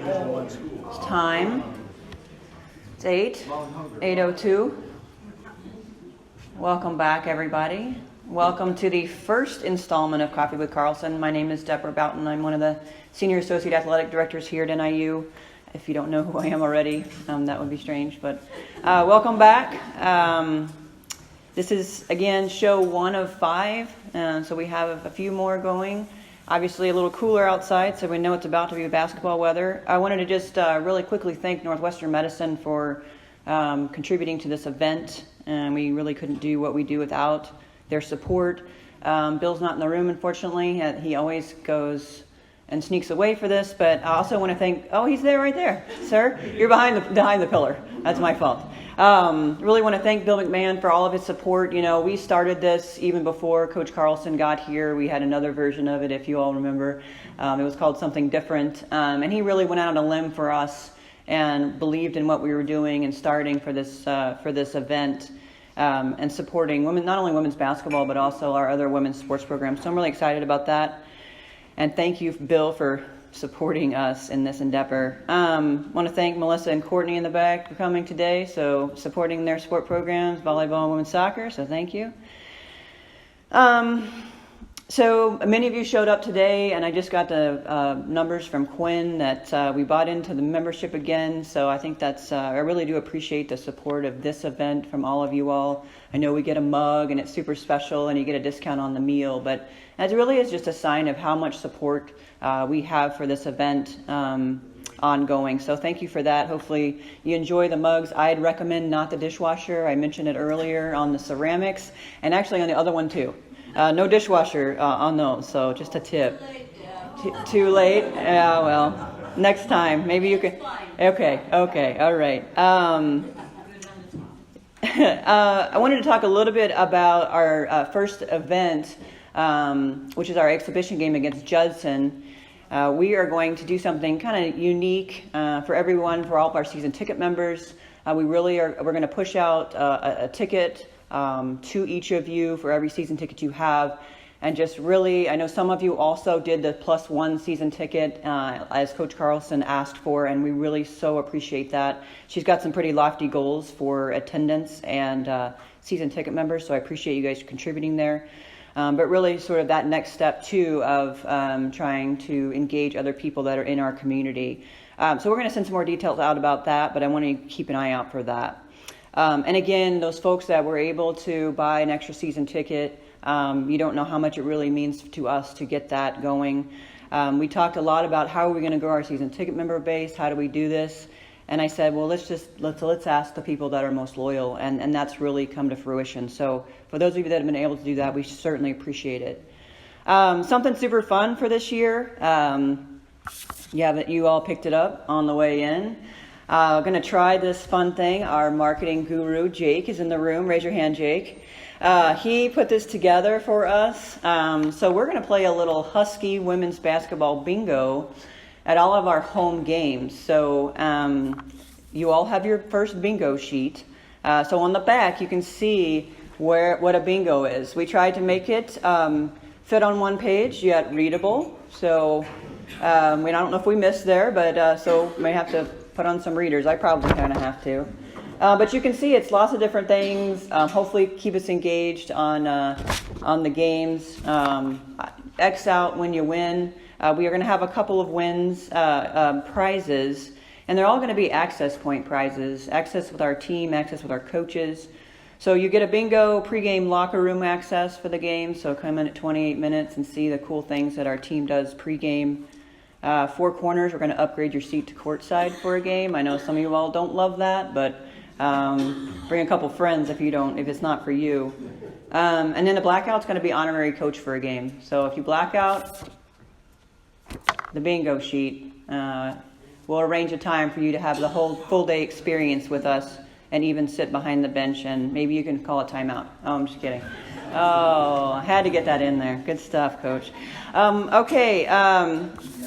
It's time. It's 8:02. Welcome back, everybody. Welcome to the first installment of Coffee with Carlsen. My name is Deborah Boughton. I'm one of the Senior Associate Athletic Directors here at NIU. If you don't know who I am already, that would be strange, but welcome back. This is, again, show 1 of 5, so we have a few more going. Obviously a little cooler outside, so we know it's about to be basketball weather. I wanted to just really quickly thank Northwestern Medicine for contributing to this event. We really couldn't do what we do without their support. Bill's not in the room, unfortunately. He always goes and sneaks away for this, but I also want to thank, he's there right there, sir. You're behind the pillar. That's my fault. Really want to thank Bill McMahon for all of his support. You know, we started this even before Coach Carlsen got here. We had another version of it, if you all remember. It was called Something Different, and he really went out on a limb for us and believed in what we were doing and starting for this event, and supporting women, not only women's basketball, but also our other women's sports programs. So I'm really excited about that. And thank you, Bill, for supporting us in this endeavor. Want to thank Melissa and Courtney in the back for coming today, so supporting their sport programs, volleyball and women's soccer, so thank you. So many of you showed up today, and I just got the numbers from Quinn that we bought into the membership again, so I think that's, I really do appreciate the support of this event from all of you all. I know we get a mug, and it's super special, and you get a discount on the meal, but it really is just a sign of how much support we have for this event ongoing. So thank you for that. Hopefully you enjoy the mugs. I'd recommend not the dishwasher. I mentioned it earlier on the ceramics, and actually on the other one too. No dishwasher on those, so just a tip. Too late? Yeah, well, next time. Maybe you can. Okay, all right. I wanted to talk a little bit about our first event, which is our exhibition game against Judson. We are going to do something kind of unique for everyone, for all of our season ticket members. We're going to push out a ticket to each of you for every season ticket you have. And just really, I know some of you also did the +1 season ticket as Coach Carlsen asked for, and we really so appreciate that. She's got some pretty lofty goals for attendance and season ticket members, so I appreciate you guys contributing there. But really sort of that next step too of trying to engage other people that are in our community. So we're going to send some more details out about that, but I want to keep an eye out for that. And again, those folks that were able to buy an extra season ticket, you don't know how much it really means to us to get that going. We talked a lot about how are we going to grow our season ticket member base, how do we do this? And I said, well, let's ask the people that are most loyal, and that's really come to fruition. So for those of you that have been able to do that, we certainly appreciate it. Something super fun for this year. You all picked it up on the way in. Going to try this fun thing. Our marketing guru, Jake, is in the room. Raise your hand, Jake. He put this together for us. So we're going to play a little Husky women's basketball bingo at all of our home games. So you all have your first bingo sheet. So on the back, you can see what a bingo is. We tried to make it fit on one page, yet readable. So I don't know if we missed there, but so we may have to put on some readers. I probably kind of have to. But you can see it's lots of different things. Hopefully keep us engaged on the games. X out when you win. We are going to have a couple of wins, prizes, and they're all going to be access point prizes. Access with our team, access with our coaches. So you get a bingo pregame locker room access for the game. So come in at 28 minutes and see the cool things that our team does pregame. 4 corners, we're going to upgrade your seat to courtside for a game. I know some of you all don't love that, but bring a couple friends if it's not for you. And then the blackout's going to be honorary coach for a game. So if you black out the bingo sheet, we'll arrange a time for you to have the whole full day experience with us and even sit behind the bench, and maybe you can call a timeout. Oh, I'm just kidding. Oh, I had to get that in there. Good stuff, Coach.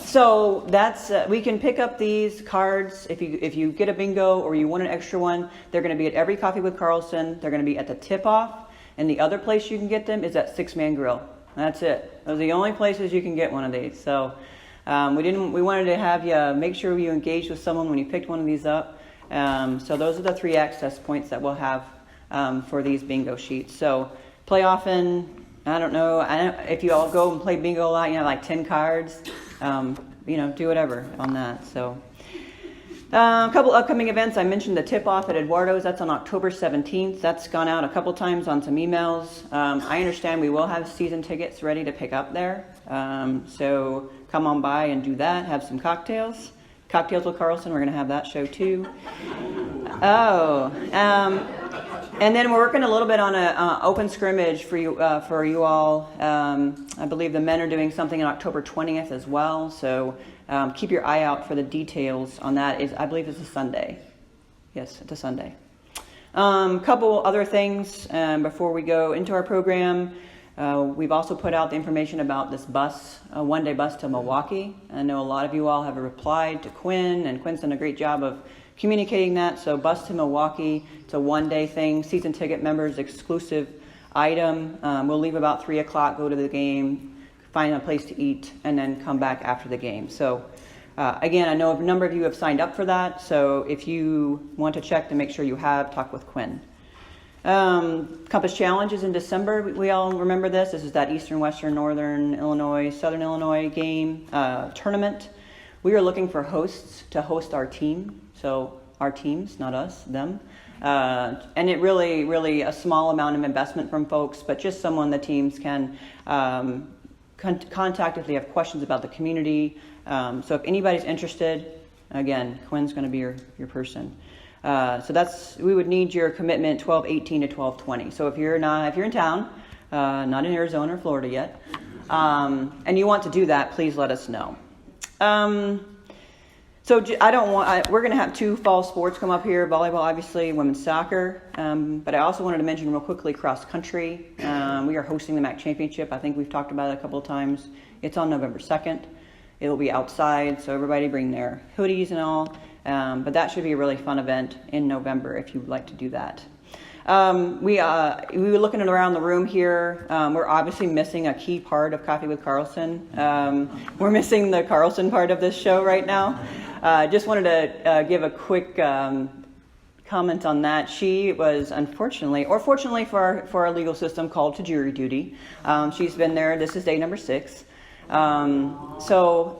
So that's we can pick up these cards if you get a bingo or you want an extra one. They're going to be at every Coffee with Carlsen. They're going to be at the tip-off, and the other place you can get them is at Six Man Grill. That's it. Those are the only places you can get one of these. So We wanted to have you make sure you engaged with someone when you picked one of these up. So those are the 3 access points that we'll have for these bingo sheets. So play often. I don't know if you all go and play bingo a lot, like 10 cards, do whatever on that. So a couple upcoming events. I mentioned the tip-off at Eduardo's. That's on October 17th. That's gone out a couple times on some emails. I understand we will have season tickets ready to pick up there. So come on by and do that. Have some cocktails. Cocktails with Carlsen. We're going to have that show too. And then we're working a little bit on an open scrimmage for you all. I believe the men are doing something on October 20th as well. So keep your eye out for the details on that. I believe it's a Sunday. Yes, it's a Sunday. Couple other things before we go into our program. We've also put out the information about this bus, a one-day bus to Milwaukee. I know a lot of you all have replied to Quinn, and Quinn's done a great job of communicating that. So bus to Milwaukee, it's a one-day thing, season ticket members exclusive item. We'll leave about 3 o'clock, go to the game, find a place to eat, and then come back after the game. So again, I know a number of you have signed up for that. So if you want to check to make sure you have, talk with Quinn. Compass Challenge is in December. We all remember this. This is that Eastern, Western, Northern Illinois, Southern Illinois game tournament. We are looking for hosts to host our team. So our teams, not us, them. And it really a small amount of investment from folks, but just someone the teams can contact if they have questions about the community. So if anybody's interested, again, Quinn's going to be your person. So we would need your commitment 12/18 to 12/20. So if you're in town, not in Arizona or Florida yet, and you want to do that, please let us know. So we're going to have 2 fall sports come up here, volleyball, obviously, women's soccer. But I also wanted to mention real quickly cross country. We are hosting the MAC Championship. I think we've talked about it a couple of times. It's on November 2nd. It'll be outside, so everybody bring their hoodies and all. But that should be a really fun event in November if you would like to do that. We were looking around the room here. We're obviously missing a key part of Coffee with Carlsen. We're missing the Carlsen part of this show right now. Just wanted to give a quick comment on that. She was unfortunately, or fortunately for our legal system, called to jury duty. She's been there. This is day number 6. So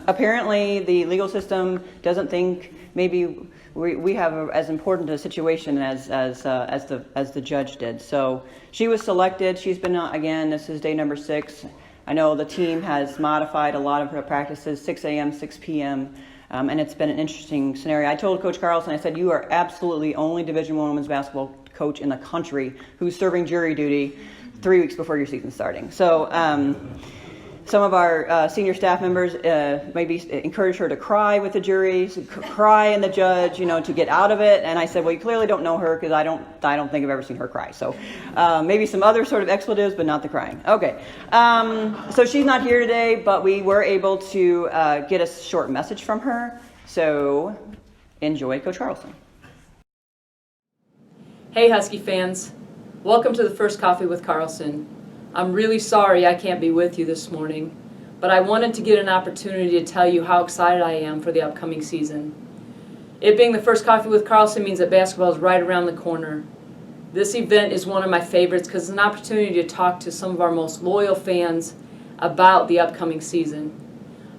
apparently the legal system doesn't think maybe we have as important a situation as the judge did. So she was selected. She's been again. This is day number 6. I know the team has modified a lot of her practices, 6 a.m., 6 p.m., and it's been an interesting scenario. I told Coach Carlsen, I said, you are absolutely only Division I women's basketball coach in the country who's serving jury duty 3 weeks before your season starting. So some of our senior staff members maybe encouraged her to cry with the jury, cry and the judge, to get out of it. And I said, well, you clearly don't know her because I don't think I've ever seen her cry. So maybe some other sort of expletives, but not the crying. Okay. So she's not here today, but we were able to get a short message from her. So enjoy Coach Carlsen. Hey, Husky fans. Welcome to the first Coffee with Carlsen. I'm really sorry I can't be with you this morning, but I wanted to get an opportunity to tell you how excited I am for the upcoming season. It being the first Coffee with Carlsen means that basketball is right around the corner. This event is one of my favorites because it's an opportunity to talk to some of our most loyal fans about the upcoming season.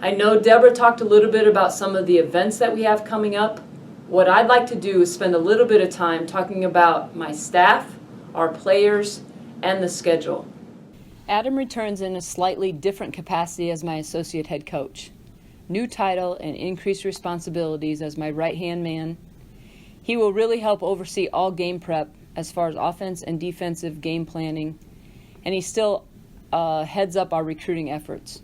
I know Deborah talked a little bit about some of the events that we have coming up. What I'd like to do is spend a little bit of time talking about my staff, our players, and the schedule. Adam returns in a slightly different capacity as my associate head coach. New title and increased responsibilities as my right-hand man. He will really help oversee all game prep as far as offense and defensive game planning, and he still heads up our recruiting efforts.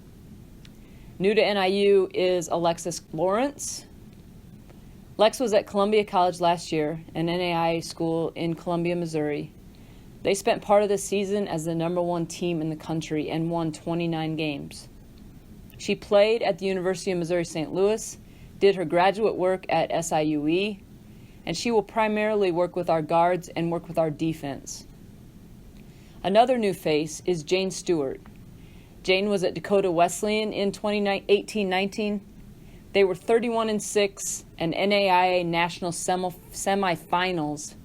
New to NIU is Alexis Lawrence. Lex was at Columbia College last year, an NAIA school in Columbia, Missouri. They spent part of the season as the #1 team in the country and won 29 games. She played at the University of Missouri St. Louis, did her graduate work at SIUE, and she will primarily work with our guards and work with our defense. Another new face is Jane Stewart. Jane was at Dakota Wesleyan in 2018-19. They were 31-6 and NAIA National Semifinals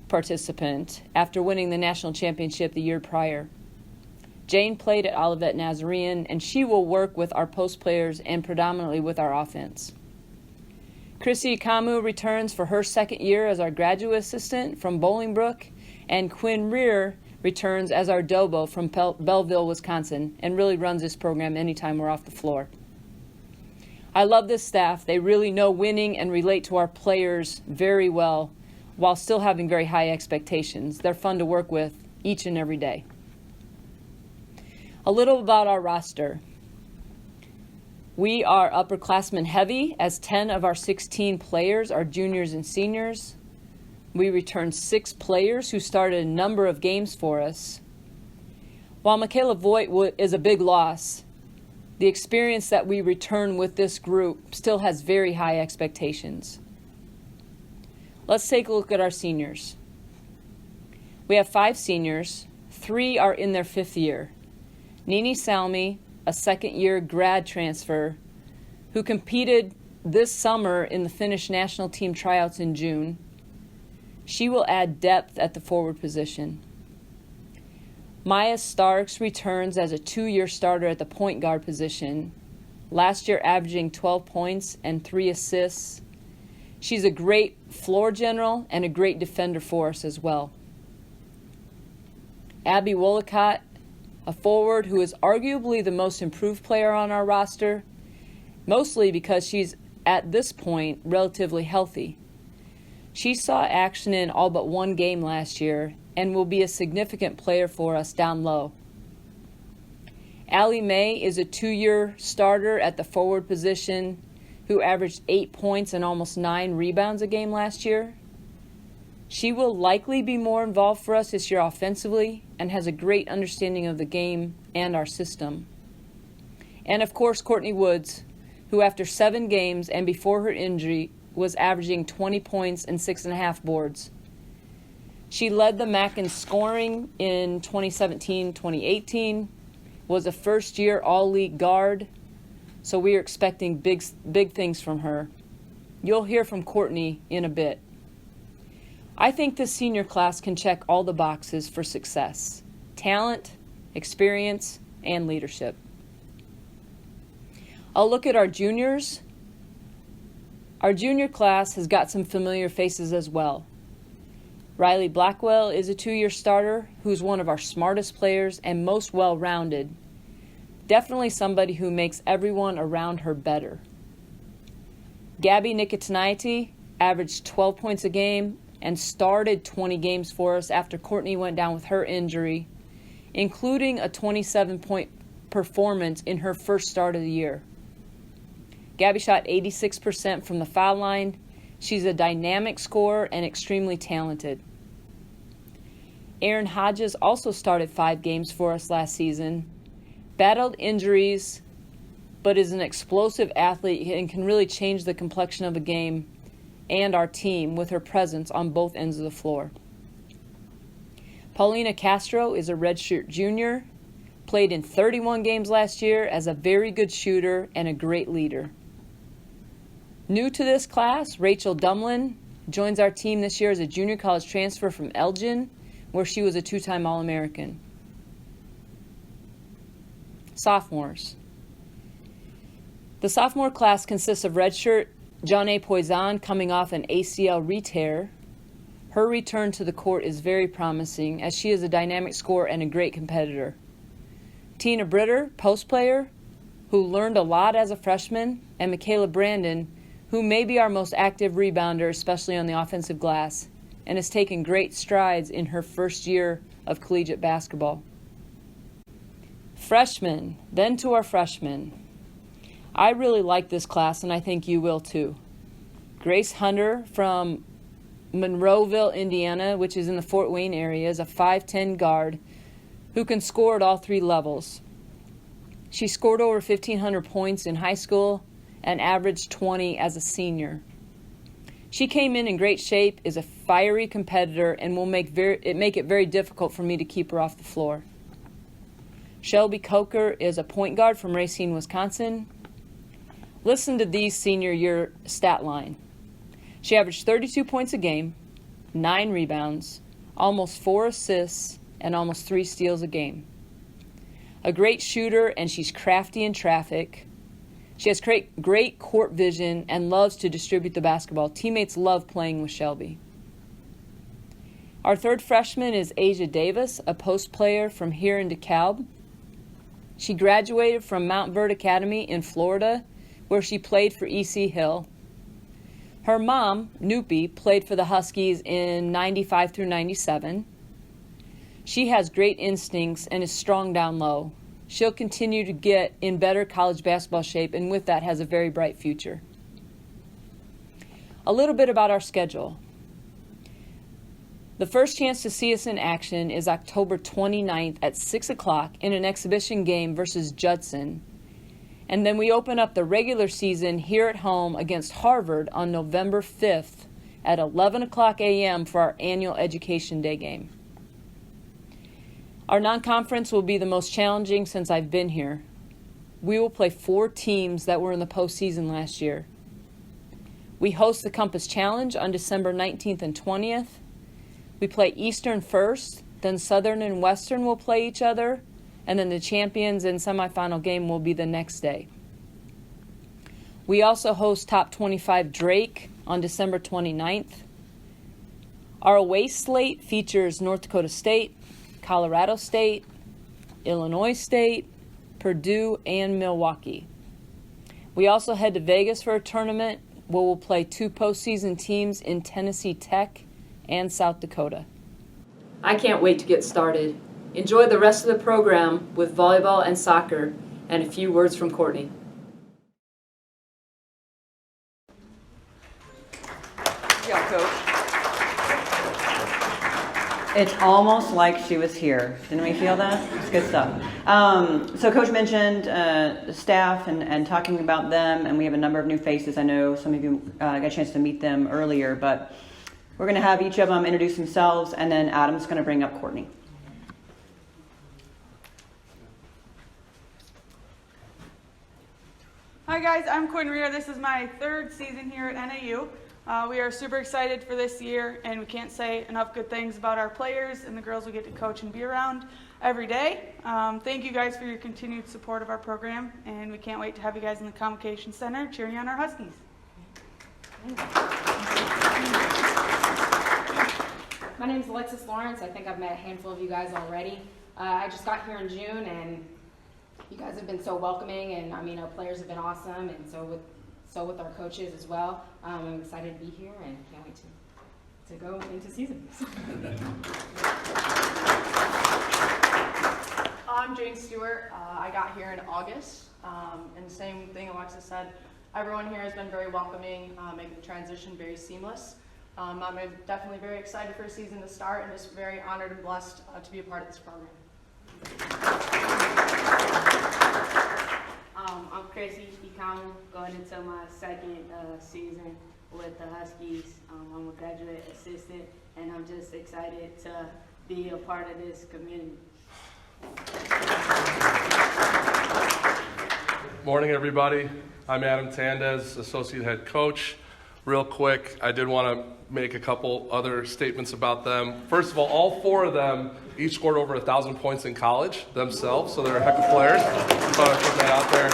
participant after winning the national championship the year prior. Jane played at Olivet Nazarene, and she will work with our post players and predominantly with our offense. Chrissy Ikamu returns for her second year as our graduate assistant from Bolingbrook, and Quinn Rear returns as our Dobo from Belleville, Wisconsin, and really runs this program anytime we're off the floor. I love this staff. They really know winning and relate to our players very well while still having very high expectations. They're fun to work with each and every day. A little about our roster. We are upperclassmen heavy, as 10 of our 16 players are juniors and seniors. We returned 6 players who started a number of games for us. While Michaela Voigt is a big loss, the experience that we return with this group still has very high expectations. Let's take a look at our seniors. We have 5 seniors. 3 are in their 5th year. Nini Salmi, a second-year grad transfer, who competed this summer in the Finnish national team tryouts in June. She will add depth at the forward position. Maya Starks returns as a 2-year starter at the point guard position, last year averaging 12 points and 3 assists. She's a great floor general and a great defender for us as well. Abby Wollicott, a forward who is arguably the most improved player on our roster, mostly because she's, at this point, relatively healthy. She saw action in all but 1 game last year and will be a significant player for us down low. Allie May is a 2-year starter at the forward position who averaged 8 points and almost 9 rebounds a game last year. She will likely be more involved for us this year offensively and has a great understanding of the game and our system. And of course, Courtney Woods, who after 7 games and before her injury was averaging 20 points and 6.5 boards. She led the MAC in scoring in 2017-2018, was a first-year all-league guard, so we are expecting big things from her. You'll hear from Courtney in a bit. I think this senior class can check all the boxes for success: talent, experience, and leadership. I'll look at our juniors. Our junior class has got some familiar faces as well. Riley Blackwell is a 2-year starter who's one of our smartest players and most well-rounded. Definitely somebody who makes everyone around her better. Gabby Nikitinaiti averaged 12 points a game and started 20 games for us after Courtney went down with her injury, including a 27-point performance in her first start of the year. Gabby shot 86% from the foul line. She's a dynamic scorer and extremely talented. Erin Hodges also started 5 games for us last season, battled injuries, but is an explosive athlete and can really change the complexion of the game and our team with her presence on both ends of the floor. Paulina Castro is a redshirt junior, played in 31 games last year as a very good shooter and a great leader. New to this class, Rachel Dumlin joins our team this year as a junior college transfer from Elgin, where she was a 2-time All-American. Sophomores. The sophomore class consists of redshirt Janae Poison coming off an ACL re-tear. Her return to the court is very promising as she is a dynamic scorer and a great competitor. Tina Britter, post player, who learned a lot as a freshman, and Michaela Brandon, who may be our most active rebounder, especially on the offensive glass, and has taken great strides in her first year of collegiate basketball. Freshmen, then to our freshmen. I really like this class, and I think you will too. Grace Hunter from Monroeville, Indiana, which is in the Fort Wayne area, is a 5'10" guard who can score at all 3 levels. She scored over 1,500 points in high school and averaged 20 as a senior. She came in great shape, is a fiery competitor, and will make it very difficult for me to keep her off the floor. Shelby Coker is a point guard from Racine, Wisconsin. Listen to these senior year stat line. She averaged 32 points a game, 9 rebounds, almost 4 assists, and almost 3 steals a game. A great shooter, and she's crafty in traffic. She has great court vision and loves to distribute the basketball. Teammates love playing with Shelby. Our third freshman is Asia Davis, a post player from here in DeKalb. She graduated from Mount Verde Academy in Florida, where she played for E.C. Hill. Her mom, Noopy, played for the Huskies in 95 through 97. She has great instincts and is strong down low. She'll continue to get in better college basketball shape, and with that has a very bright future. A little bit about our schedule. The first chance to see us in action is October 29th at 6 o'clock in an exhibition game versus Judson. And then we open up the regular season here at home against Harvard on November 5th at 11 o'clock a.m. for our annual Education Day game. Our non-conference will be the most challenging since I've been here. We will play 4 teams that were in the postseason last year. We host the Compass Challenge on December 19th and 20th. We play Eastern first, then Southern and Western will play each other, and then the champions and semifinal game will be the next day. We also host Top 25 Drake on December 29th. Our away slate features North Dakota State, Colorado State, Illinois State, Purdue, and Milwaukee. We also head to Vegas for a tournament where we'll play 2 postseason teams in Tennessee Tech and South Dakota. I can't wait to get started. Enjoy the rest of the program with volleyball and soccer, and a few words from Courtney. Yeah, Coach. It's almost like she was here. Didn't we feel that? It's good stuff. So Coach mentioned staff and talking about them, and we have a number of new faces. I know some of you got a chance to meet them earlier, but we're going to have each of them introduce themselves, and then Adam's going to bring up Courtney. Hi guys, I'm Courtney Rear. This is my 3rd season here at NAU. We are super excited for this year, and we can't say enough good things about our players and the girls we get to coach and be around every day. Thank you guys for your continued support of our program, and we can't wait to have you guys in the Convocation Center cheering on our Huskies. My name is Alexis Lawrence. I think I've met a handful of you guys already. I just got here in June, and you guys have been so welcoming, and I mean our players have been awesome, and so with our coaches as well. I'm excited to be here and can't wait to go into season. I'm Jane Stewart. I got here in August, and same thing Alexis said. Everyone here has been very welcoming, making the transition very seamless. I'm definitely very excited for a season to start, and just very honored and blessed to be a part of this program. I'm Chrissy Econ, going into my 2nd season with the Huskies. I'm a graduate assistant, and I'm just excited to be a part of this community. Morning, everybody. I'm Adam Tandez, Associate Head Coach. Real quick, I did want to make a couple other statements about them. First of all 4 of them each scored over 1,000 points in college themselves, so they're a heck of players. Just thought I'd put that out there.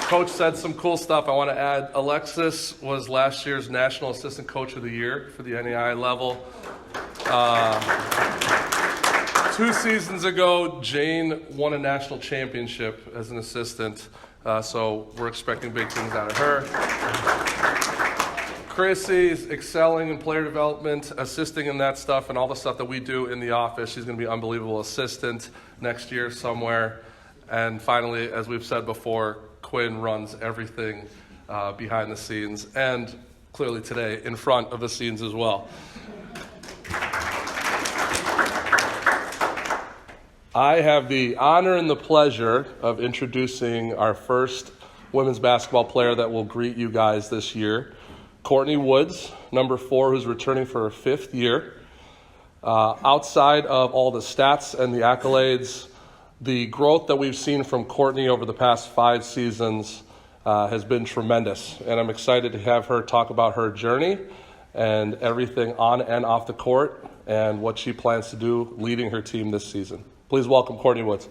Coach said some cool stuff. I want to add, Alexis was last year's National Assistant Coach of the Year for the NAI level. 2 seasons ago, Jane won a national championship as an assistant, so we're expecting big things out of her. Chrissy's excelling in player development, assisting in that stuff and all the stuff that we do in the office. She's going to be an unbelievable assistant next year somewhere. And finally, as we've said before, Quinn runs everything behind the scenes and clearly today in front of the scenes as well. I have the honor and the pleasure of introducing our first women's basketball player that will greet you guys this year. Courtney Woods, number 4, who's returning for her 5th year. Outside of all the stats and the accolades, The growth that we've seen from Courtney over the past 5 seasons has been tremendous, and I'm excited to have her talk about her journey and everything on and off the court and what she plans to do leading her team this season. Please welcome Courtney Woods.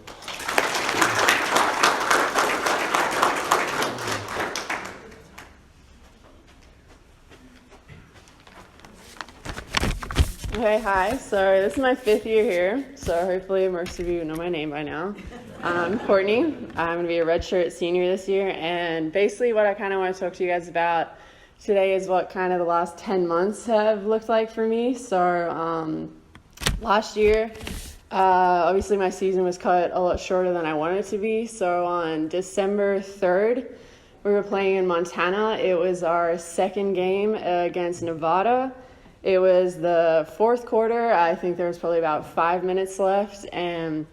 Okay, hi. So this is my 5th year here, so hopefully most of you know my name by now. I'm Courtney. I'm going to be a redshirt senior this year, and basically what I kind of want to talk to you guys about today is what kind of the last 10 months have looked like for me. So last year, obviously my season was cut a lot shorter than I wanted it to be. So on December 3rd, we were playing in Montana. It was our 2nd game against Nevada. It was the 4th quarter. I think there was probably about 5 minutes left, and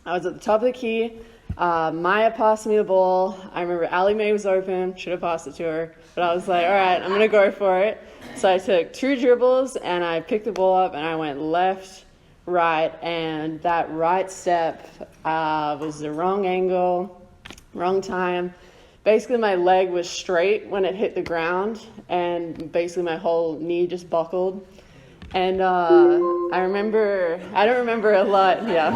I was at the top of the key. Maya passed me the ball. I remember Allie Mae was open. Should have passed it to her, but I was like, all right, I'm going to go for it. So I took 2 dribbles, and I picked the ball up, and I went left, right, and that right step was the wrong angle, wrong time. Basically, my leg was straight when it hit the ground, and basically my whole knee just buckled. And I don't remember a lot, yeah.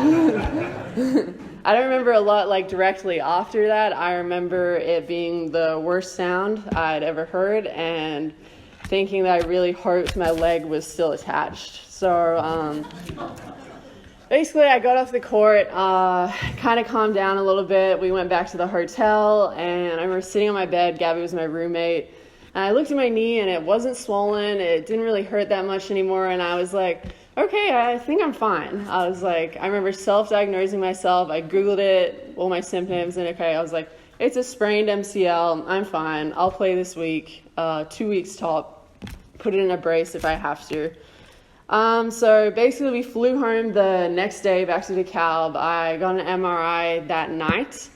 I don't remember a lot like directly after that. I remember it being the worst sound I'd ever heard and thinking that I really hoped my leg was still attached. So basically, I got off the court, kind of calmed down a little bit. We went back to the hotel, and I remember sitting on my bed. Gabby was my roommate. And I looked at my knee, and it wasn't swollen. It didn't really hurt that much anymore. And I was like, okay, I think I'm fine. I remember self-diagnosing myself. I Googled it, all my symptoms, and okay, I was like, it's a sprained MCL. I'm fine. I'll play this week, 2 weeks top. Put it in a brace if I have to. So basically we flew home the next day back to DeKalb. I got an MRI that night.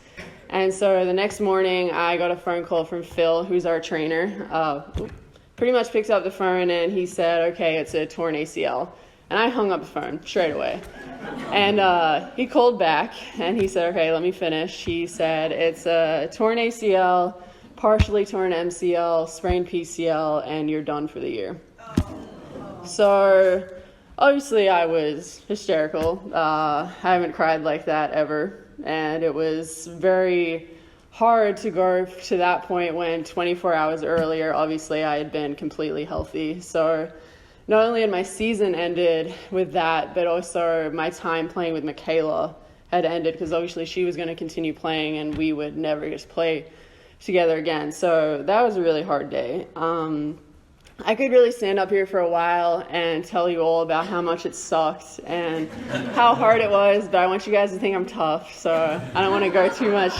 And so the next morning I got a phone call from Phil, who's our trainer. Pretty much picked up the phone and he said, okay, it's a torn ACL. And I hung up the phone straight away. And he called back and he said, okay, let me finish. He said, it's a torn ACL, partially torn MCL, sprained PCL, and you're done for the year. So obviously I was hysterical. I haven't cried like that ever. And it was very hard to go to that point when 24 hours earlier, obviously I had been completely healthy. So not only had my season ended with that, but also my time playing with Michaela had ended because obviously she was going to continue playing and we would never get to play together again. So that was a really hard day. I could really stand up here for a while and tell you all about how much it sucked and how hard it was, but I want you guys to think I'm tough, so I don't want to go too much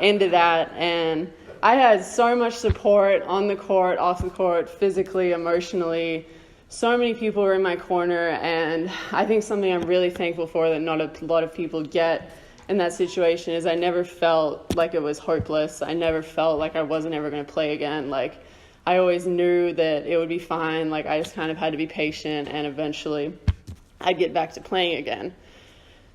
into that. And I had so much support on the court, off the court, physically, emotionally. So many people were in my corner, and I think something I'm really thankful for that not a lot of people get in that situation is I never felt like it was hopeless. I never felt like I wasn't ever going to play again. Like, I always knew that it would be fine. Like, I just kind of had to be patient, and eventually I'd get back to playing again.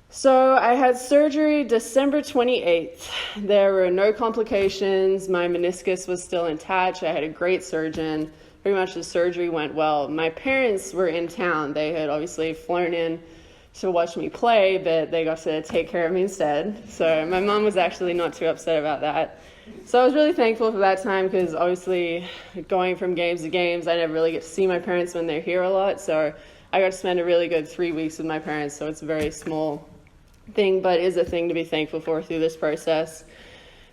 So I had surgery December 28th. There were no complications. My meniscus was still intact. I had a great surgeon. Pretty much the surgery went well. My parents were in town. They had obviously flown in to watch me play, but they got to take care of me instead. So my mom was actually not too upset about that. So I was really thankful for that time because obviously going from games to games, I never really get to see my parents when they're here a lot. So I got to spend a really good 3 weeks with my parents. So it's a very small thing, but is a thing to be thankful for through this process.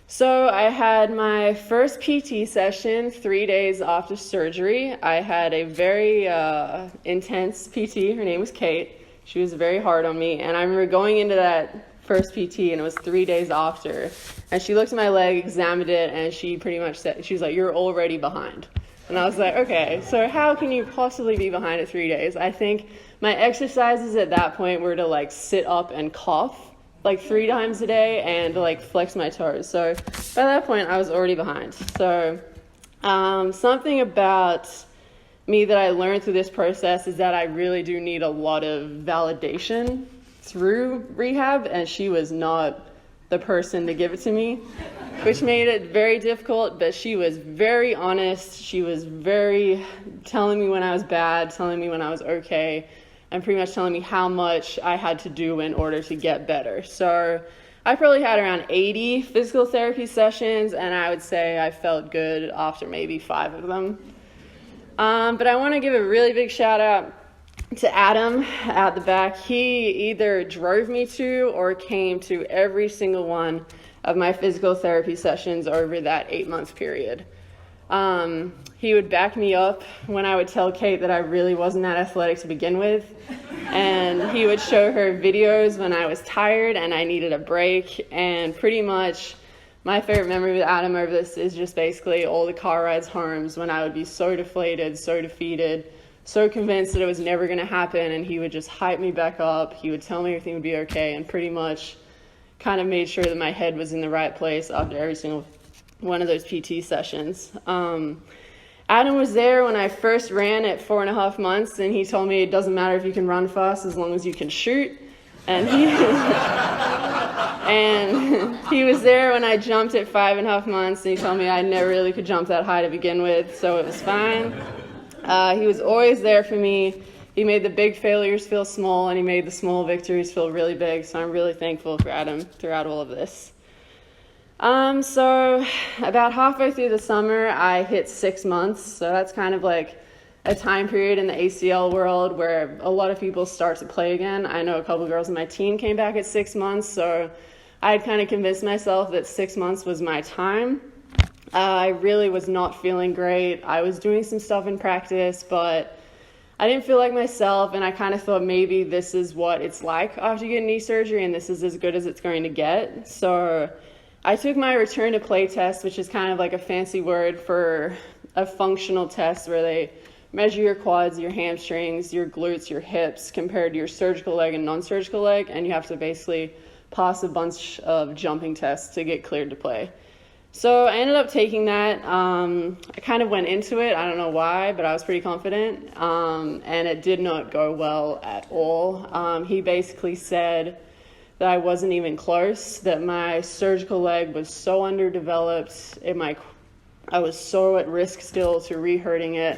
So I had my first PT session 3 days after surgery. I had a very intense PT. Her name was Kate. She was very hard on me. And I remember going into that first PT, and it was 3 days after. And she looked at my leg, examined it, and she pretty much said, she was like, "You're already behind." And I was like, okay, so how can you possibly be behind at 3 days? I think my exercises at that point were to like sit up and cough like 3 times a day and to like flex my toes. So by that point, I was already behind. So something about me that I learned through this process is that I really do need a lot of validation through rehab, and she was not the person to give it to me, which made it very difficult. But she was very honest. She was very telling me when I was bad, telling me when I was okay, and pretty much telling me how much I had to do in order to get better. So I probably had around 80 physical therapy sessions, and I would say I felt good after maybe 5 of them. But I want to give a really big shout out to Adam at the back. He either drove me to or came to every single one of my physical therapy sessions over that 8-month period. He would back me up when I would tell Kate that I really wasn't that athletic to begin with. And he would show her videos when I was tired and I needed a break. And pretty much my favorite memory with Adam over this is just basically all the car rides home when I would be so deflated, so defeated, so convinced that it was never going to happen. And he would just hype me back up. He would tell me everything would be okay, and pretty much kind of made sure that my head was in the right place after every single one of those PT sessions. Adam was there when I first ran at 4.5 months, and he told me it doesn't matter if you can run fast as long as you can shoot. And he was there when I jumped at 5.5 months, and he told me I never really could jump that high to begin with, so it was fine. He was always there for me. He made the big failures feel small, and he made the small victories feel really big, so I'm really thankful for Adam throughout all of this. So about halfway through the summer, I hit 6 months. So that's kind of like a time period in the ACL world where a lot of people start to play again. I know a couple of girls on my team came back at 6 months. So I had kind of convinced myself that 6 months was my time. I really was not feeling great. I was doing some stuff in practice, but I didn't feel like myself. And I kind of thought maybe this is what it's like after you get knee surgery, and this is as good as it's going to get. So I took my return to play test, which is kind of like a fancy word for a functional test where they measure your quads, your hamstrings, your glutes, your hips compared to your surgical leg and non-surgical leg, and you have to basically pass a bunch of jumping tests to get cleared to play. So I ended up taking that. I kind of went into it. I don't know why, but I was pretty confident, and it did not go well at all. He basically said that I wasn't even close, that my surgical leg was so underdeveloped, I was so at risk still to re-hurting it.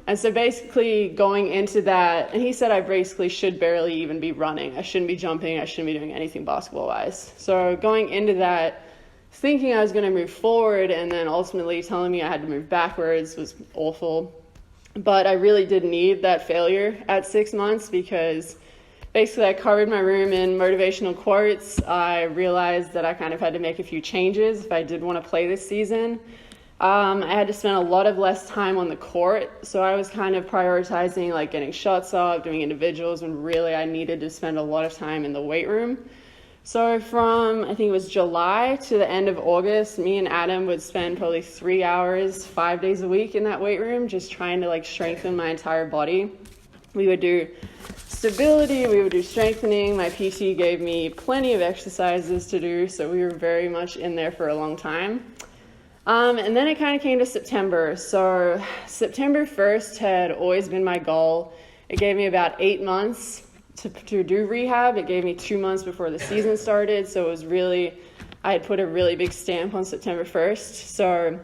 And so basically going into that, and he said I basically should barely even be running. I shouldn't be jumping. I shouldn't be doing anything basketball-wise. So going into that, thinking I was going to move forward, and then ultimately telling me I had to move backwards was awful. But I really did need that failure at 6 months, because basically I covered my room in motivational quotes. I realized that I kind of had to make a few changes if I did want to play this season. I had to spend a lot of less time on the court, so I was kind of prioritizing like getting shots up, doing individuals, when really I needed to spend a lot of time in the weight room. So from, I think it was July to the end of August, me and Adam would spend probably 3 hours, 5 days a week in that weight room, just trying to like strengthen my entire body. We would do stability, we would do strengthening. My PT gave me plenty of exercises to do, so we were very much in there for a long time. And then it kind of came to September. So September 1st had always been my goal. It gave me about 8 months to do rehab. It gave me 2 months before the season started, so it was really, I had put a really big stamp on September 1st. So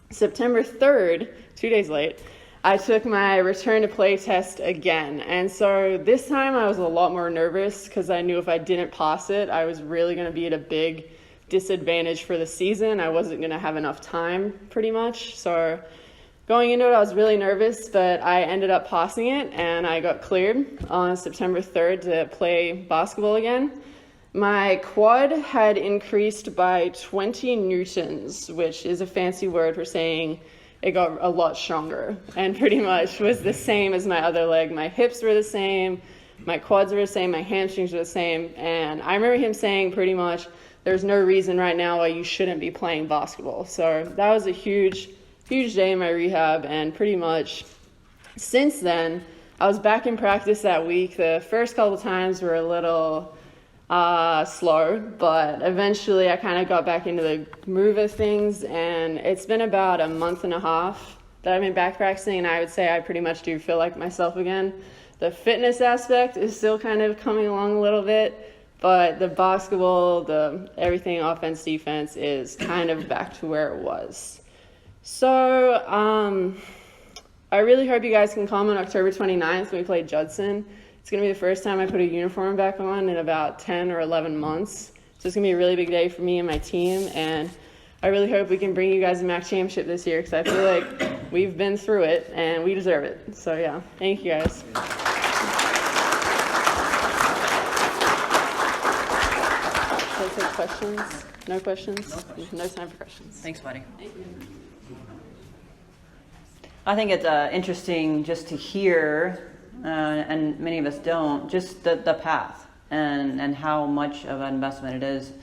September 3rd, 2 days late, I took my return to play test again. And so this time I was a lot more nervous because I knew if I didn't pass it, I was really going to be at a big disadvantage for the season. I wasn't going to have enough time pretty much. So going into it, I was really nervous, but I ended up passing it and I got cleared on September 3rd to play basketball again. My quad had increased by 20 newtons, which is a fancy word for saying it got a lot stronger, and pretty much was the same as my other leg. My hips were the same, my quads were the same, my hamstrings were the same, and I remember him saying pretty much, there's no reason right now why you shouldn't be playing basketball. So that was a huge day in my rehab, and pretty much since then, I was back in practice that week. The first couple times were a little slow, but eventually I kind of got back into the groove of things, and it's been about a month and a half that I've been back practicing, and I would say I pretty much do feel like myself again. The fitness aspect is still kind of coming along a little bit, but the basketball, everything offense, defense is kind of back to where it was. So I really hope you guys can come on October 29th when we play Judson. It's going to be the first time I put a uniform back on in about 10 or 11 months. So it's going to be a really big day for me and my team, and I really hope we can bring you guys a MAC championship this year because I feel like we've been through it and we deserve it. So yeah, thank you guys. Should I take questions? No questions? No time for questions. Thanks, buddy. I think it's interesting just to hear, and many of us don't, just the path and how much of an investment it is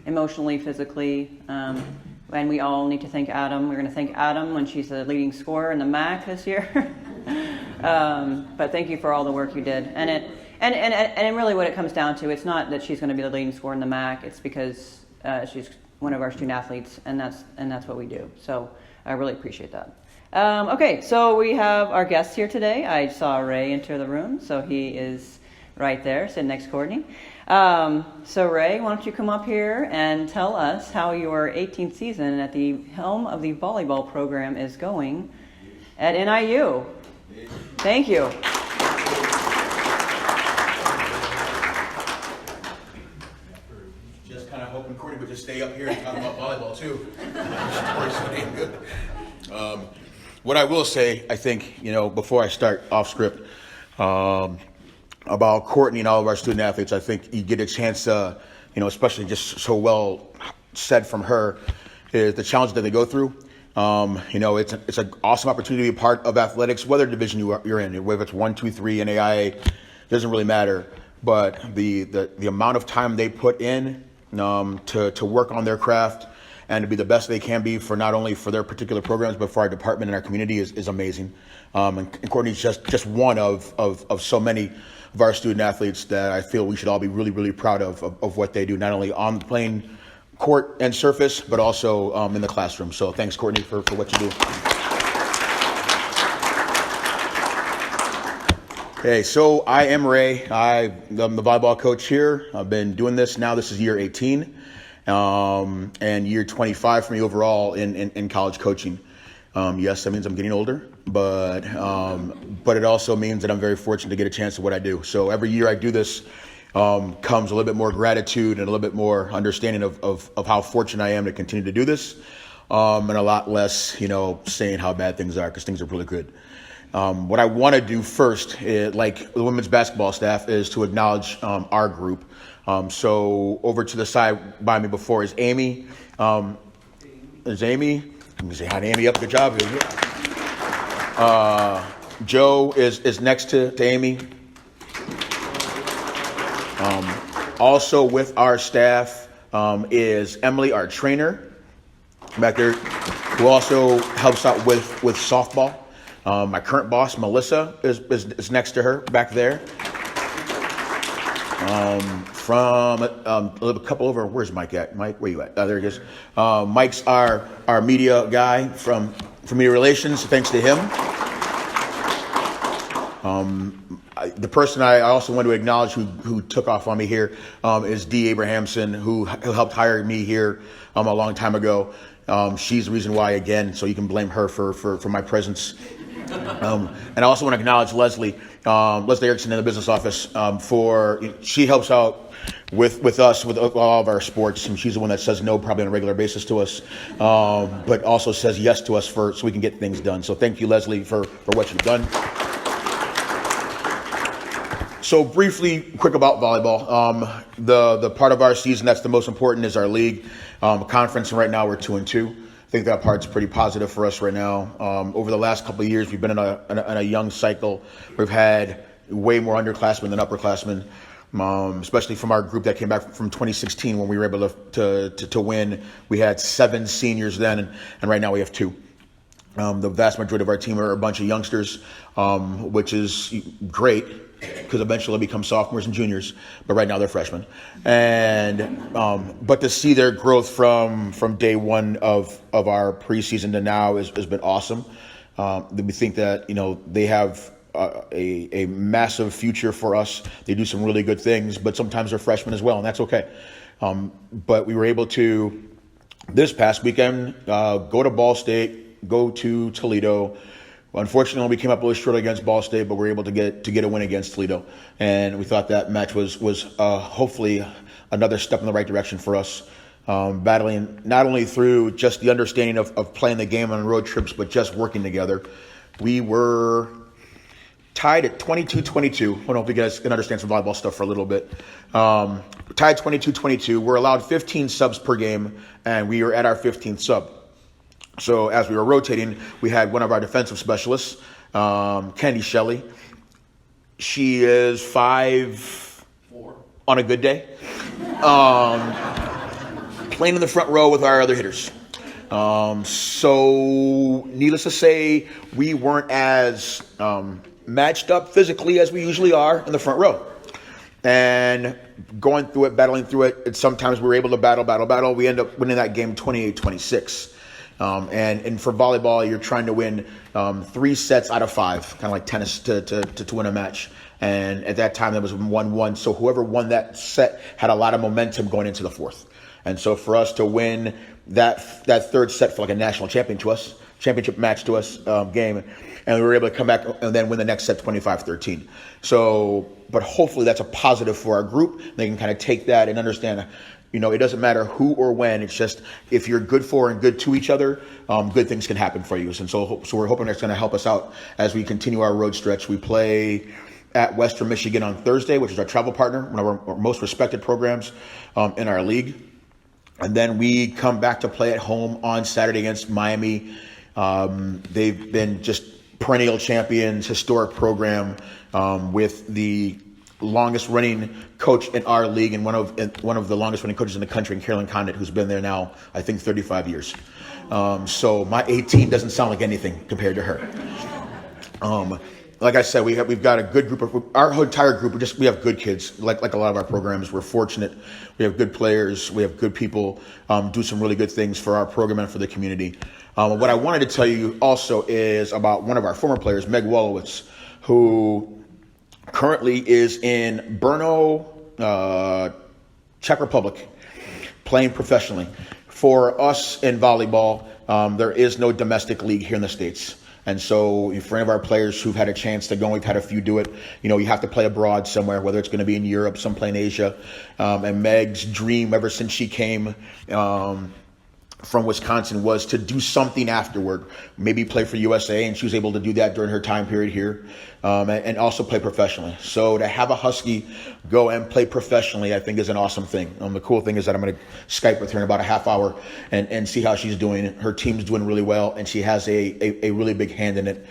emotionally, physically. And we all need to thank Adam. We're going to thank Adam when she's the leading scorer in the MAC this year. But thank you for all the work you did. And really what it comes down to, it's not that she's going to be the leading scorer in the MAC. It's because she's one of our student athletes, and that's what we do. So I really appreciate that. Okay, so we have our guests here today. I saw Ray enter the room, so he is right there, sitting next to Courtney. So Ray, why don't you come up here and tell us how your 18th season at the helm of the volleyball program is going at NIU. Thank you. Just kind of hoping Courtney would just stay up here and talk about volleyball too. What I will say, I think, before I start off script, about Courtney and all of our student athletes, I think you get a chance to, especially just so well said from her, is the challenge that they go through. It's an awesome opportunity to be a part of athletics, whether division you're in, whether it's 1, 2, 3, NAIA, doesn't really matter. But the amount of time they put in to work on their craft and to be the best they can be for not only for their particular programs, but for our department and our community is amazing. And Courtney's just one of so many of our student athletes that I feel we should all be really, really proud of what they do, not only on the playing court and surface, but also in the classroom. So thanks, Courtney, for what you do. Okay, so I am Ray. I'm the volleyball coach here. I've been doing this now. This is year 18, and year 25 for me overall in college coaching. Yes, that means I'm getting older, but it also means that I'm very fortunate to get a chance at what I do. So every year I do this comes a little bit more gratitude and a little bit more understanding of how fortunate I am to continue to do this, and a lot less, saying how bad things are, because things are really good. What I want to do first, like the women's basketball staff, is to acknowledge our group. So over to the side by me before is Amy. Is Amy? I'm going to say hi to Amy. Up, good job. Joe is next to Amy. Also with our staff is Emily, our trainer, back there, who also helps out with softball. My current boss, Melissa, is next to her back there. From a couple over, where's Mike at? Mike, where you at? There he is. Mike's our media guy from media relations. Thanks to him. The person I also want to acknowledge who took off on me here is Dee Abrahamson, who helped hire me here a long time ago. She's the reason why, again, so you can blame her for my presence. And I also want to acknowledge Leslie Erickson in the business office she helps out with us with all of our sports, and she's the one that says no probably on a regular basis to us, but also says yes to us so we can get things done. So thank you, Leslie, for what you've done. So briefly, quick about volleyball. The part of our season that's the most important is our league conference, and right now we're 2-2. I think that part's pretty positive for us right now. Over the last couple of years, we've been in a young cycle. We've had way more underclassmen than upperclassmen, especially from our group that came back from 2016 when we were able to win. We had 7 seniors then, and right now we have 2. The vast majority of our team are a bunch of youngsters, which is great, because eventually they'll become sophomores and juniors, but right now they're freshmen. And but to see their growth from day one of our preseason to now has been awesome. We think that they have a massive future for us. They do some really good things, but sometimes they're freshmen as well, and that's okay. But we were able to, this past weekend, go to Ball State, go to Toledo. Unfortunately, we came up a little short against Ball State, but we were able to get a win against Toledo. And we thought that match was hopefully another step in the right direction for us. Battling not only through just the understanding of playing the game on road trips, but just working together. We were tied at 22-22. I don't know if you guys can understand some volleyball stuff for a little bit. Tied 22-22. We're allowed 15 subs per game, and we were at our 15th sub. So as we were rotating, we had one of our defensive specialists, Candy Shelley. She is 5'4" on a good day. Playing in the front row with our other hitters. So needless to say, we weren't as matched up physically as we usually are in the front row. And going through it, battling through it, sometimes we were able to battle. We end up winning that game 28-26. And for volleyball, you're trying to win 3 sets out of 5, kind of like tennis to win a match. And at that time, that was 1-1. So whoever won that set had a lot of momentum going into the fourth. And so for us to win that third set for like a national championship match to us game, and we were able to come back and then win the next set 25-13. So, but hopefully that's a positive for our group. They can kind of take that and understand, it doesn't matter who or when. It's just if you're good for and good to each other, good things can happen for you. And so we're hoping that's going to help us out as we continue our road stretch. We play at Western Michigan on Thursday, which is our travel partner, one of our most respected programs in our league. And then we come back to play at home on Saturday against Miami. They've been just perennial champions, historic program with the longest running coach in our league and one of the longest running coaches in the country, Carolyn Condit, who's been there now, I think, 35 years. So my 18 doesn't sound like anything compared to her. Like I said, we've got a good group of our entire group. We have good kids, like a lot of our programs. We're fortunate. We have good players. We have good people do some really good things for our program and for the community. What I wanted to tell you also is about one of our former players, Meg Wolowitz, who currently is in Brno, Czech Republic, playing professionally. For us in volleyball, there is no domestic league here in the States. And so for any of our players who've had a chance to go, we've had a few do it, you have to play abroad somewhere, whether it's going to be in Europe, some play in Asia. And Meg's dream ever since she came from Wisconsin was to do something afterward, maybe play for USA, and she was able to do that during her time period here, and also play professionally. So to have a Husky go and play professionally, I think is an awesome thing. The cool thing is that I'm going to Skype with her in about a half hour and see how she's doing. Her team's doing really well, and she has a really big hand in it.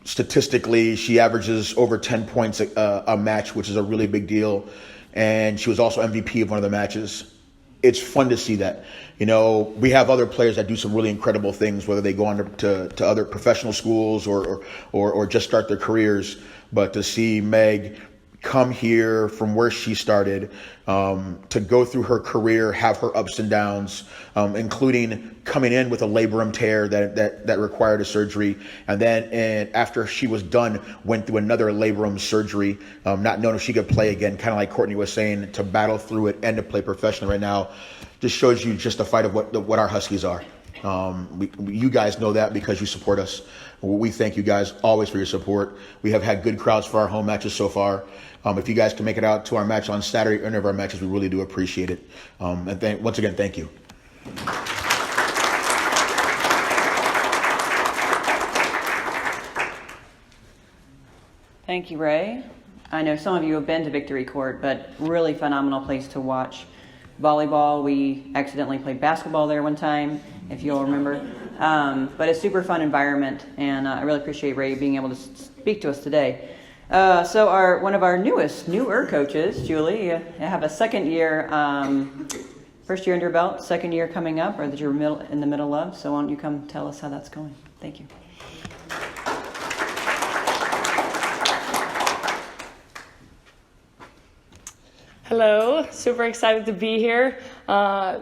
Statistically, she averages over 10 points a match, which is a really big deal. And she was also MVP of one of the matches. It's fun to see that. We have other players that do some really incredible things, whether they go on to other professional schools or just start their careers. But to see Meg come here from where she started, to go through her career, have her ups and downs, including coming in with a labrum tear that required a surgery, and then after she was done, went through another labrum surgery, not knowing if she could play again, kind of like Courtney was saying, to battle through it and to play professionally right now, just shows you just the fight of what our Huskies are. You guys know that because you support us. We thank you guys always for your support. We have had good crowds for our home matches so far. If you guys can make it out to our match on Saturday or any of our matches, we really do appreciate it. And once again, thank you. Thank you, Ray. I know some of you have been to Victory Court, but really phenomenal place to watch volleyball. We accidentally played basketball there one time, if you'll remember. But it's a super fun environment, and I really appreciate Ray being able to speak to us today. So one of our newer coaches, Julie, you have a second year, first year under your belt, second year coming up, or that you're in the middle of. So why don't you come tell us how that's going? Thank you. Hello, super excited to be here.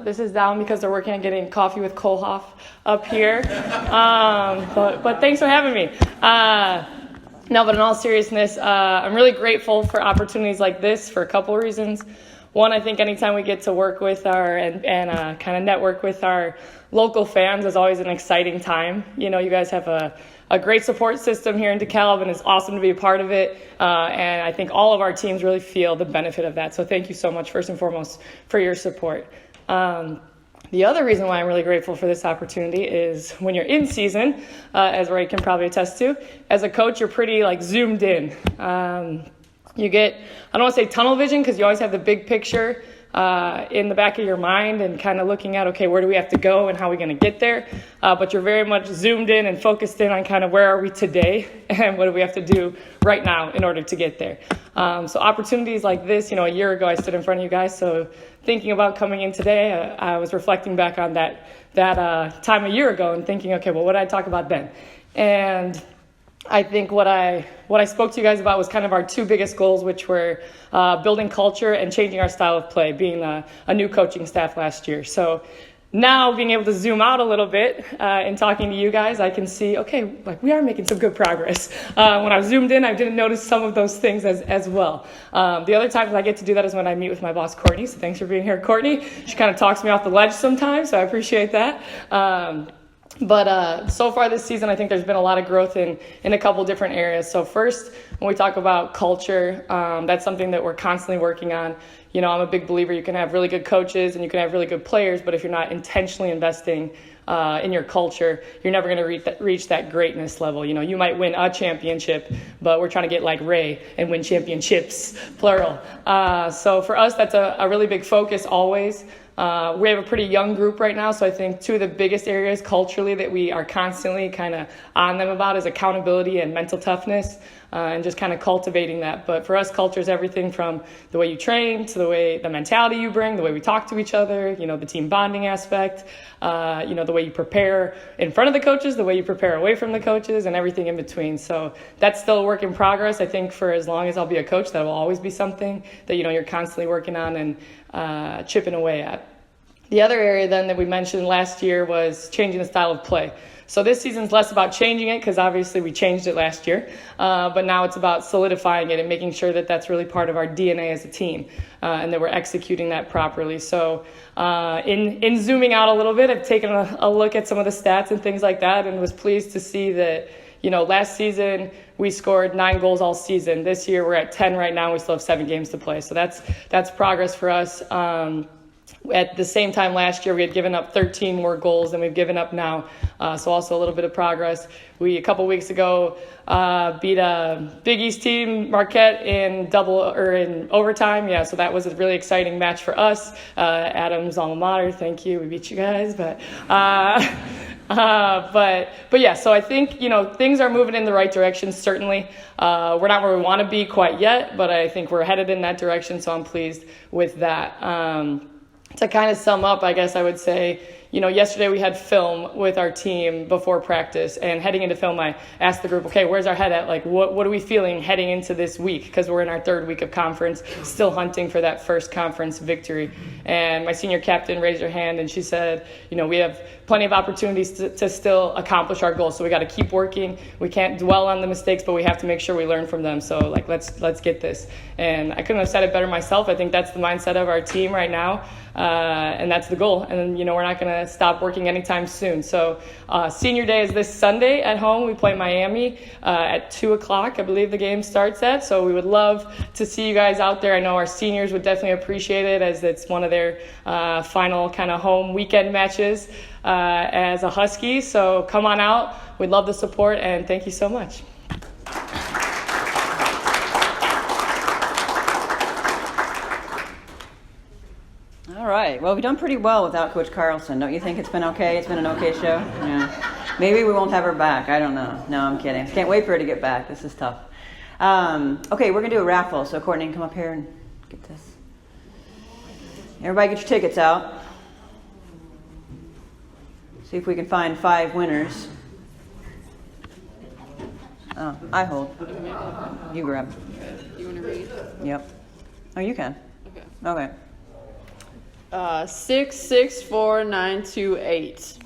This is down because they're working on getting coffee with Kohlhoff up here. But thanks for having me. No, but in all seriousness, I'm really grateful for opportunities like this for a couple of reasons. One, I think anytime we get to work with and kind of network with our local fans is always an exciting time. You know, you guys have a great support system here in DeKalb, and it's awesome to be a part of it. And I think all of our teams really feel the benefit of that. So thank you so much, first and foremost, for your support. The other reason why I'm really grateful for this opportunity is when you're in season, as Ray can probably attest to, as a coach, you're pretty zoomed in. You get, I don't want to say tunnel vision because you always have the big picture in the back of your mind and kind of looking at, okay, where do we have to go and how are we going to get there? But you're very much zoomed in and focused in on kind of where are we today and what do we have to do right now in order to get there. So opportunities like this, a year ago I stood in front of you guys, so thinking about coming in today, I was reflecting back on that time a year ago and thinking, okay, well, what did I talk about then? And I think what I spoke to you guys about was kind of our two biggest goals, which were building culture and changing our style of play, being a new coaching staff last year. So now being able to zoom out a little bit and talking to you guys, I can see, okay, we are making some good progress. When I zoomed in, I didn't notice some of those things as well. The other times I get to do that is when I meet with my boss, Courtney. So thanks for being here, Courtney. She kind of talks me off the ledge sometimes, so I appreciate that. But so far this season, I think there's been a lot of growth in a couple different areas. So first, when we talk about culture, that's something that we're constantly working on. I'm a big believer you can have really good coaches and you can have really good players, but if you're not intentionally investing in your culture, you're never going to reach that greatness level. You might win a championship, but we're trying to get like Ray and win championships, plural. So for us, that's a really big focus always. We have a pretty young group right now, so I think two of the biggest areas culturally that we are constantly kind of on them about is accountability and mental toughness, and just kind of cultivating that. But for us, culture is everything from the way you train to the mentality you bring, the way we talk to each other, the team bonding aspect, the way you prepare in front of the coaches, the way you prepare away from the coaches, and everything in between. So that's still a work in progress. I think for as long as I'll be a coach, that will always be something that, you're constantly working on and chipping away at. The other area then that we mentioned last year was changing the style of play. So this season's less about changing it because obviously we changed it last year, but now it's about solidifying it and making sure that that's really part of our DNA as a team and that we're executing that properly. So in zooming out a little bit, I've taken a look at some of the stats and things like that and was pleased to see that, last season we scored 9 goals all season. This year we're at 10 right now. We still have 7 games to play. So that's progress for us. At the same time last year, we had given up 13 more goals than we've given up now. So also a little bit of progress. We, a couple weeks ago, beat a Big East team, Marquette, in overtime. Yeah, so that was a really exciting match for us. Adam's alma mater, thank you. We beat you guys. But yeah, so I think, things are moving in the right direction, certainly. We're not where we want to be quite yet, but I think we're headed in that direction, so I'm pleased with that. To kind of sum up, I guess I would say, yesterday we had film with our team before practice, and heading into film, I asked the group, okay, where's our head at? What are we feeling heading into this week? Because we're in our 3rd week of conference, still hunting for that first conference victory. And my senior captain raised her hand, and she said, we have plenty of opportunities to still accomplish our goals. So we got to keep working. We can't dwell on the mistakes, but we have to make sure we learn from them. So let's get this. And I couldn't have said it better myself. I think that's the mindset of our team right now. And that's the goal. And we're not going to stop working anytime soon. So senior day is this Sunday at home. We play Miami at 2:00, I believe the game starts at. So we would love to see you guys out there. I know our seniors would definitely appreciate it, as it's one of their final kind of home weekend matches as a Husky. So come on out. We'd love the support, and thank you so much. All right. Well, we've done pretty well without Coach Carlsen. Don't you think it's been okay? It's been an okay show? Yeah. Maybe we won't have her back. I don't know. No, I'm kidding. Can't wait for her to get back. This is tough. Okay, we're going to do a raffle. So, Courtney, come up here and get this. Everybody get your tickets out. See if we can find 5 winners. Oh, I hold. You grab. You want to read? Yep. Oh, you can. Okay. 664928.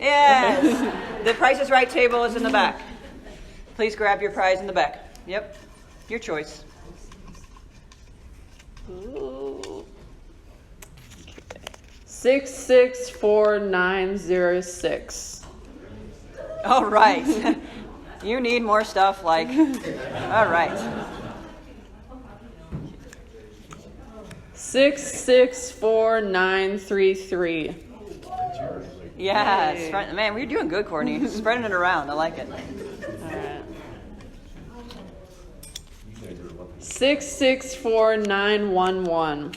And Yes. The Price is Right table is in the back. Please grab your prize in the back. Yep. Your choice. Ooh. 664906. All right. You need more stuff like, all right. 664933. Yes. Right. Man, we're doing good, Courtney. Spreading it around. I like it. All right. 664911.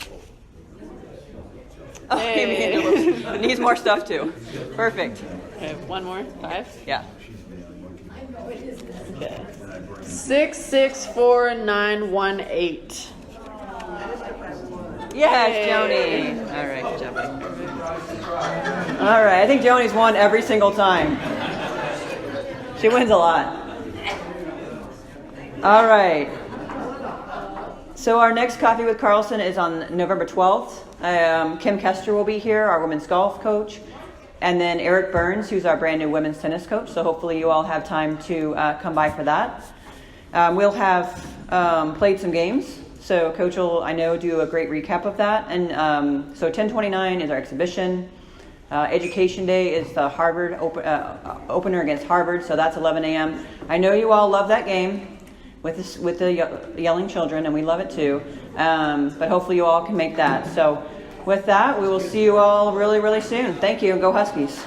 Oh, it needs more stuff too. Perfect. Okay, one more. 5. Yeah. Okay. 664918. Yes, Joni. All right, good job, buddy. All right, I think Joni's won every single time. She wins a lot. All right. So our next Coffee with Carlsen is on November 12th. Kim Kester will be here, our women's golf coach. And then Eric Burns, who's our brand new women's tennis coach. So hopefully you all have time to come by for that. We'll have played some games. So Coach will, I know, do a great recap of that. And so 1029 is our exhibition. Education Day is the Harvard opener against Harvard. So that's 11 a.m. I know you all love that game with the yelling children, and we love it too. But hopefully you all can make that. So with that, we will see you all really, really soon. Thank you, and go Huskies.